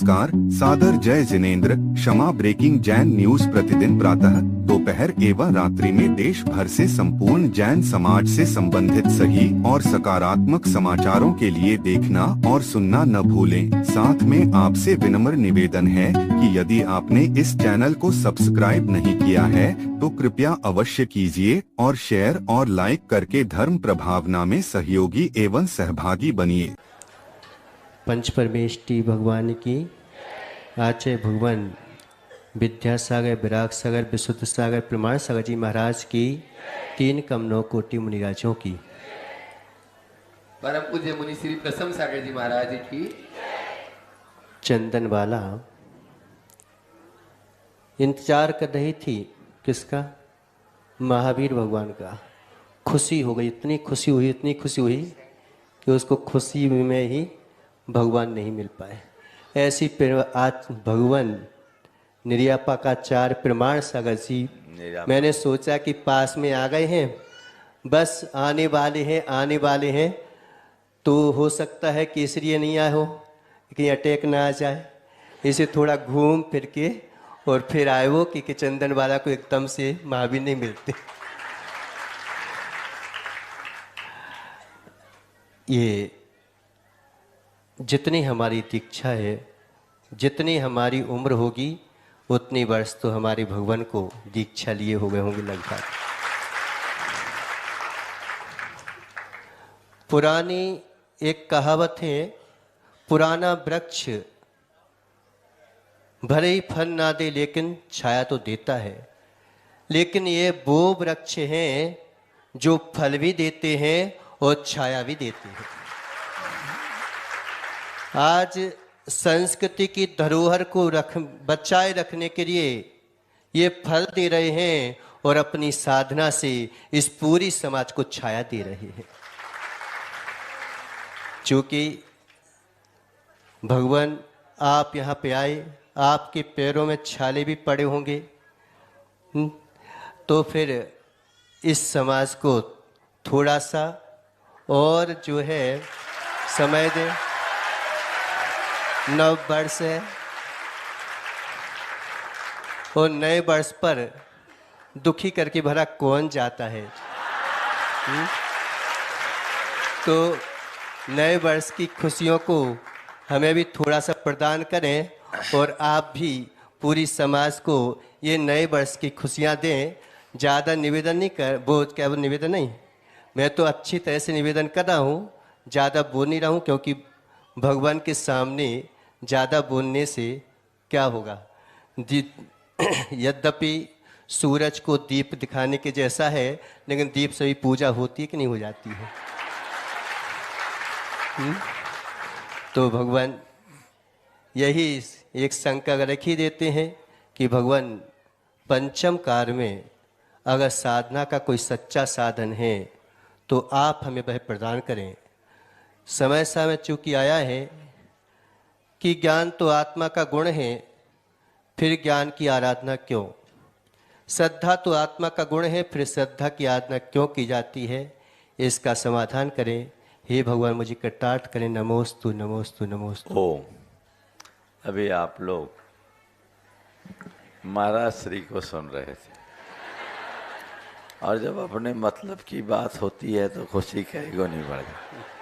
नमस्कार, सादर जय जिनेंद्र। क्षमा ब्रेकिंग जैन न्यूज प्रतिदिन प्रातः, दोपहर एवं रात्रि में देश भर से संपूर्ण जैन समाज से संबंधित सही और सकारात्मक समाचारों के लिए देखना और सुनना न भूलें। साथ में आपसे विनम्र निवेदन है कि यदि आपने इस चैनल को सब्सक्राइब नहीं किया है तो कृपया अवश्य कीजिए और शेयर और लाइक करके धर्म प्रभावना में सहयोगी एवं सहभागी बनिए। पंच परमेष्टि भगवान की आचार्य भगवान विद्यासागर, विराग सागर, विशुद्ध सागर, प्रमाण सागर जी महाराज की 3 कम 9 कोटि मुनिराजों की, परम पूज्य मुनि श्री प्रसन्न सागर जी महाराज की। चंदनवाला इंतजार कर रही थी किसका? महावीर भगवान का। खुशी हो गई, इतनी खुशी हुई, इतनी खुशी हुई कि उसको खुशी में ही भगवान नहीं मिल पाए। ऐसी आज भगवान निर्यापकाचार्य प्रमाण सागर जी, मैंने सोचा कि पास में आ गए हैं, बस आने वाले हैं, तो हो सकता है कि इसलिए नहीं आए हो कि अटैक ना आ जाए, इसे थोड़ा घूम फिर के और फिर आए वो कि चंदन वाला को एकदम से महावीर नहीं मिलते। ये जितनी हमारी दीक्षा है, जितनी हमारी उम्र होगी, उतनी वर्ष तो हमारे भगवान को दीक्षा लिए हो गए होंगे लगभग। पुरानी एक कहावत है, पुराना वृक्ष भले ही फल ना दे लेकिन छाया तो देता है। लेकिन ये वो वृक्ष हैं जो फल भी देते हैं और छाया भी देते हैं। आज संस्कृति की धरोहर को बचाए रखने के लिए ये फल दे रहे हैं और अपनी साधना से इस पूरी समाज को छाया दे रहे हैं। चूंकि भगवान आप यहाँ पे आए, आपके पैरों में छाले भी पड़े होंगे, तो फिर इस समाज को थोड़ा सा और जो है समय दें। नव वर्ष है और नए वर्ष पर दुखी करके भला कौन जाता है? तो नए वर्ष की खुशियों को हमें भी थोड़ा सा प्रदान करें और आप भी पूरी समाज को ये नए वर्ष की खुशियाँ दें। ज़्यादा निवेदन नहीं कर, वो क्या वो निवेदन नहीं, मैं तो अच्छी तरह से निवेदन कर रहा हूँ, ज़्यादा बोल नहीं रहा हूँ, क्योंकि भगवान के सामने ज़्यादा बोलने से क्या होगा? यद्यपि सूरज को दीप दिखाने के जैसा है, लेकिन दीप से भी पूजा होती है कि नहीं हो जाती है? तो भगवान यही एक शंका रख ही देते हैं कि भगवान पंचम कार में अगर साधना का कोई सच्चा साधन है तो आप हमें वह प्रदान करें। समय समय चूँकि आया है कि ज्ञान तो आत्मा का गुण है, फिर ज्ञान की आराधना क्यों? श्रद्धा तो आत्मा का गुण है, फिर श्रद्धा की आराधना क्यों की जाती है? इसका समाधान करें। हे भगवान मुझे कटाक्ष करें। नमोस्तु नमोस्तु नमोस्तु। ओ, अभी आप लोग महाराज श्री को सुन रहे थे, और जब अपने मतलब की बात होती है तो खुशी कहीं नहीं बढ़ती।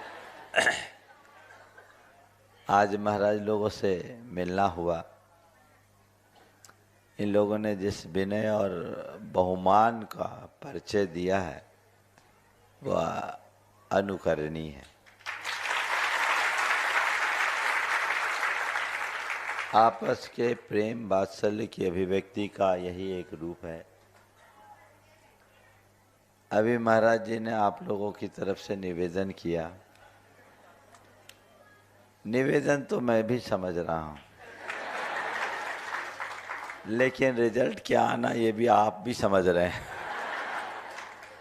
आज महाराज लोगों से मिलना हुआ। इन लोगों ने जिस विनय और बहुमान का परिचय दिया है वह अनुकरणीय है। आपस के प्रेम वात्सल्य की अभिव्यक्ति का यही एक रूप है। अभी महाराज जी ने आप लोगों की तरफ से निवेदन किया। निवेदन तो मैं भी समझ रहा हूँ, लेकिन रिजल्ट क्या आना ये भी आप भी समझ रहे हैं।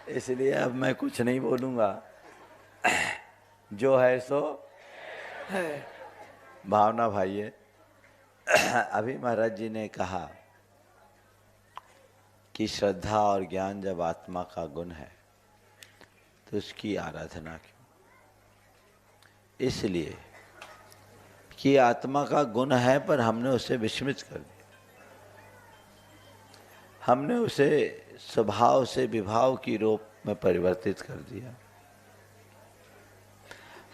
इसलिए अब मैं कुछ नहीं बोलूँगा, जो है सो है। भावना भाइये, अभी महाराज जी ने कहा कि श्रद्धा और ज्ञान जब आत्मा का गुण है तो उसकी आराधना क्यों? इसलिए कि आत्मा का गुण है, पर हमने उसे विस्मृत कर दिया। हमने उसे स्वभाव से विभाव की रूप में परिवर्तित कर दिया।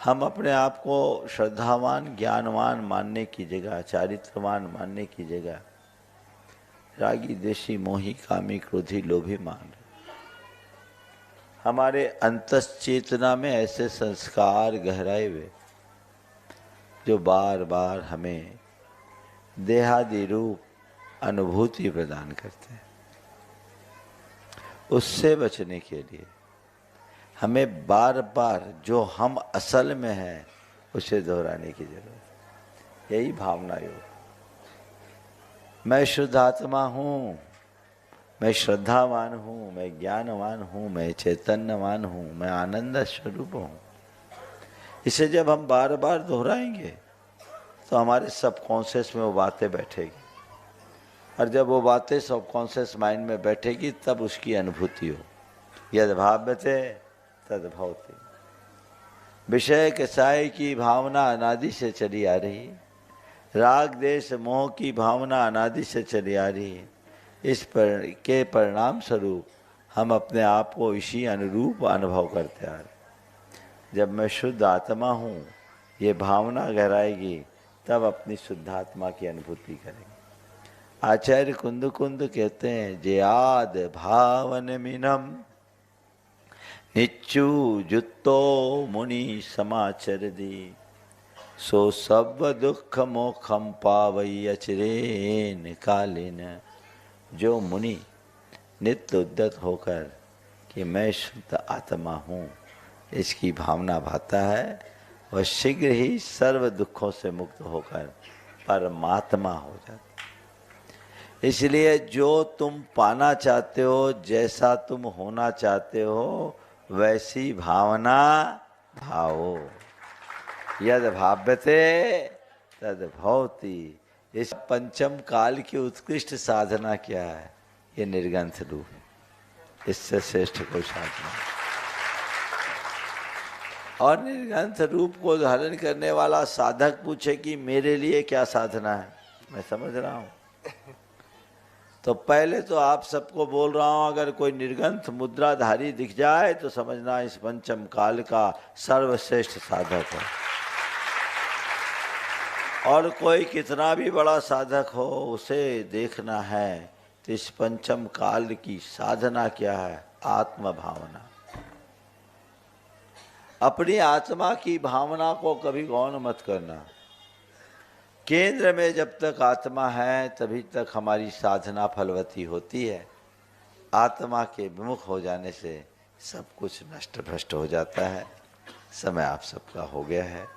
हम अपने आप को श्रद्धावान, ज्ञानवान मानने की जगह, चारित्रवान मानने की जगह रागी, देशी, मोही, कामी, क्रोधी, लोभी मान रहे। हमारे अंतश्चेतना में ऐसे संस्कार गहराए हुए जो बार बार हमें देहादि रूप अनुभूति प्रदान करते हैं। उससे बचने के लिए हमें बार बार जो हम असल में हैं उसे दोहराने की जरूरत है। यही भावना योग। मैं शुद्ध आत्मा हूँ, मैं श्रद्धावान हूँ, मैं ज्ञानवान हूँ, मैं चैतन्यवान हूँ, मैं आनंद स्वरूप हूँ। इसे जब हम बार बार दोहराएंगे तो हमारे सबकॉन्शियस में वो बातें बैठेगी, और जब वो बातें सबकॉन्शियस माइंड में बैठेगी तब उसकी अनुभूति हो। यद भाव्यते तद भवति। विषय कसाय की भावना अनादि से चली आ रही, राग देश मोह की भावना अनादि से चली आ रही है। इस के परिणाम स्वरूप हम अपने आप को इसी अनुरूप अनुभव करते आ रहे। जब मैं शुद्ध आत्मा हूँ, ये भावना गहराएगी, तब अपनी शुद्ध आत्मा की अनुभूति करेंगे। आचार्य कुंद कुंद कहते हैं, जे आद भावन मिनम निच्चु जुत्तो मुनि समाचर दी, सो सब दुख मोखम पावई अचरेन कालीन। जो मुनि नित्य उद्यत होकर कि मैं शुद्ध आत्मा हूँ इसकी भावना भाता है, वह शीघ्र ही सर्व दुखों से मुक्त होकर परमात्मा हो जाता। इसलिए जो तुम पाना चाहते हो, जैसा तुम होना चाहते हो, वैसी भावना भावो। यद भाव्यते तद भवति। इस पंचम काल की उत्कृष्ट साधना क्या है? ये निर्ग्रंथ रूप। इससे श्रेष्ठ कोई साधना। और निर्ग्रंथ रूप को धारण करने वाला साधक पूछे कि मेरे लिए क्या साधना है, मैं समझ रहा हूँ। तो पहले तो आप सबको बोल रहा हूँ, अगर कोई निर्ग्रंथ मुद्राधारी दिख जाए तो समझना इस पंचम काल का सर्वश्रेष्ठ साधक है। और कोई कितना भी बड़ा साधक हो, उसे देखना है तो इस पंचम काल की साधना क्या है? आत्म भावना। अपनी आत्मा की भावना को कभी गौण मत करना। केंद्र में जब तक आत्मा है तभी तक हमारी साधना फलवती होती है। आत्मा के विमुख हो जाने से सब कुछ नष्ट भ्रष्ट हो जाता है। समय आप सबका हो गया है।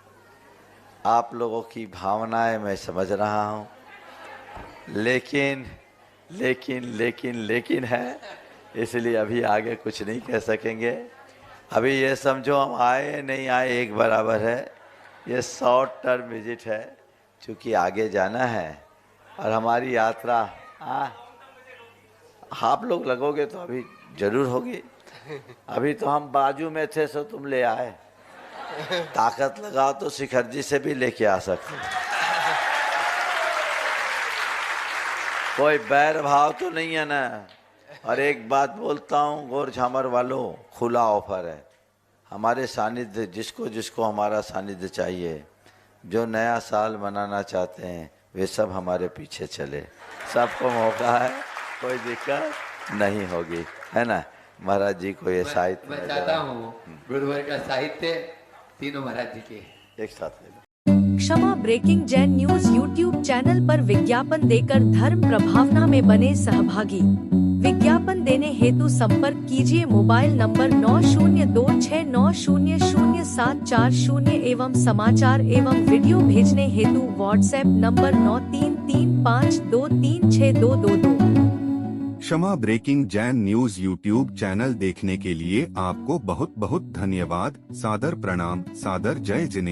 आप लोगों की भावनाएं मैं समझ रहा हूँ, लेकिन है, इसलिए अभी आगे कुछ नहीं कह सकेंगे। अभी ये समझो हम आए नहीं आए एक बराबर है। ये शॉर्ट टर्म विजिट है, क्योंकि आगे जाना है और हमारी यात्रा आप लोग लगोगे तो अभी जरूर होगी। अभी तो हम बाजू में थे, सो तुम ले आए। ताकत लगाओ तो शिखर जी से भी लेके आ सकते। कोई बैर भाव तो नहीं है ना। और एक बात बोलता हूँ, गौर झामर वालों, खुला ऑफर है। हमारे सानिध्य, जिसको जिसको हमारा सानिध्य चाहिए, जो नया साल मनाना चाहते हैं, वे सब हमारे पीछे चले। सबको मौका है, कोई दिक्कत नहीं होगी, है ना। महाराज जी को ये साहित्य मैं चाहता हूँ गुरुवर का साहित्य तीनों महाराज जी के एक साथ ले लो। Kshama breaking Jain news YouTube channel पर विज्ञापन देकर धर्म प्रभावना में बने सहभागी। विज्ञापन देने हेतु संपर्क कीजिए मोबाइल नंबर 9026900740 एवं समाचार एवं वीडियो भेजने हेतु WhatsApp number 9335236222। Kshama breaking Jain news YouTube channel देखने के लिए आपको बहुत बहुत धन्यवाद। सादर प्रणाम, सादर जय जिनेंद्र।